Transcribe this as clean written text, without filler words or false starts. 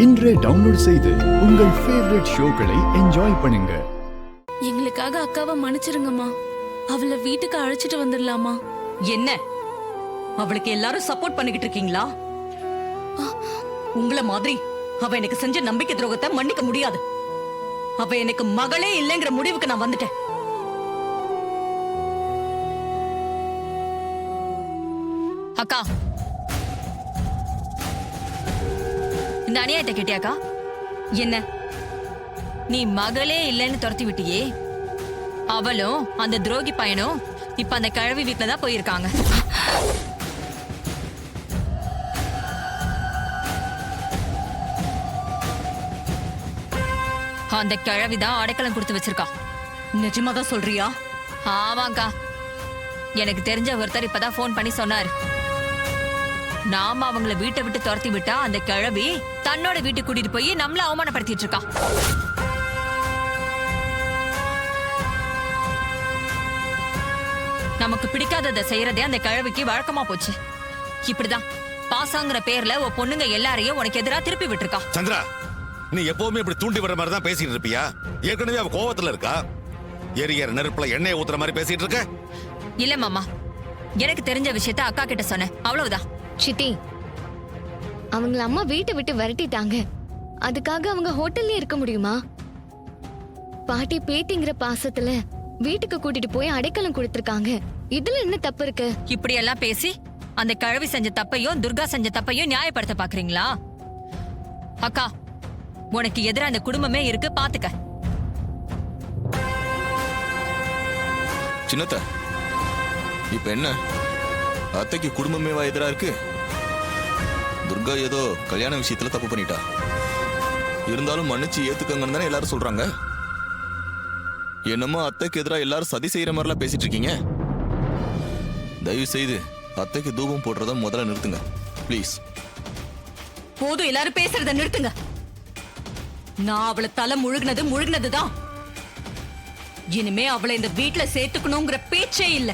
இன்றே டவுன்லோட் செய்து உங்கள் ஃபேவரட் ஷோக்களை என்ஜாய் பண்ணுங்க. எங்களுக்காக அக்காவை மன்னிச்சிருங்கம்மா. அவளை வீட்டுக்கு அழைச்சிட்டு வந்துடலாமா? என்ன அவளுக்கு எல்லாரும் சப்போர்ட் பண்ணிக்கிட்டு இருக்கீங்களா? உங்கள மாதிரி அவ எனக்கு செஞ்ச நம்பிக்கை துரோகத்தை மன்னிக்க முடியாது. அவ எனக்கு மகளே இல்லைங்கிற முடிவுக்கு நான் வந்துட்டேன். அக்கா, இந்த அநியாயத்தை கேட்டியாக்கா? என்ன நீ மகளே இல்லைன்னு துரத்தி விட்டியே, அவளும் அந்த துரோகி பையனும் இப்ப அந்த கிழவி வீட்டுல தான் போயிருக்காங்க. அந்த கிழவிதான் அடைக்கலம் கொடுத்து வச்சிருக்கா. நிஜமாதான் சொல்றியா? ஆமாக்கா, எனக்கு தெரிஞ்ச ஒருத்தர் இப்பதான் போன் பண்ணி சொன்னாரு. நாம அவங்கள வீட்டை விட்டு துரத்தி விட்டா அந்த கிழவி தன்னோட வீட்டுக்கு கூட்டிட்டு போய் நம்மள அவமானப்படுத்திட்டு இருக்கா. நமக்கு பிடிக்காததை செய்யறதே அந்த கிழவிக்கு வழக்கமா போச்சு. இப்படிதான் பாசாங்கிற பேர்ல உன் பொண்ணுங்க எல்லாரையும் உனக்கு எதிரா திருப்பி விட்டுருக்கா. சந்திரா, நீ எப்பவுமே இப்படி தூண்டி விடுற மாதிரி தான் பேசிட்டு இருப்பியா? ஏற்கனவே அவ கோவத்துல இருக்கா. எரியற நெருப்புல எண்ணெயை ஊத்துற மாதிரி பேசிட்டு இருக்க. இல்ல மாமா, எனக்கு தெரிஞ்ச விஷயத்த அக்கா கிட்ட சொன்னேன், அவ்வளவுதான். சித்தி, அவங்கள அம்மா வீட்டை விட்டு விரட்டிட்டாங்க. அதுக்காக அவங்க ஹோட்டல்ல இருக்க முடியுமா? பாட்டி பேத்திங்கிற பாசத்துல வீட்டுக்கு கூட்டிட்டு போய் அடைக்கலம் கொடுத்திருக்காங்க. இதுல என்ன தப்பு இருக்கு? இப்படி எல்லாம் பேசி அந்த கிழவி செஞ்ச தப்பையும் துர்கா செஞ்ச தப்பையும் நியாயப்படுத்த பாக்குறீங்களா? அக்கா, உனக்கு எதிரா அந்த குடும்பமே இருக்கு, பாத்துக்க. சின்னத்த, இப்ப என்ன அத்தைக்கு குடும்பமேவா எதிரா இருக்கு? துர்கா ஏதோ கல்யாண விஷயத்துல தப்பு பண்ணிட்டா. இருந்தாலும் மன்னிச்சு ஏத்துக்கங்கன்னு தானே எல்லாரும் சொல்றாங்க. என்னமோ அத்தைக்கு எதிரா எல்லாரும் சதி செய்யற மாதிரிலாம் பேசிட்டு இருக்கீங்க. தயவு செய்து அத்தைக்கு தூபம் போடுறத முதல்ல நிறுத்துங்க பிளீஸ். போதும், எல்லாரும் பேசுறத நிறுத்துங்க. நான் அவளை தலை முழுகினதுதான். இனிமே அவளை இந்த வீட்டுல சேர்த்துக்கணுங்கிற பேச்சே இல்ல.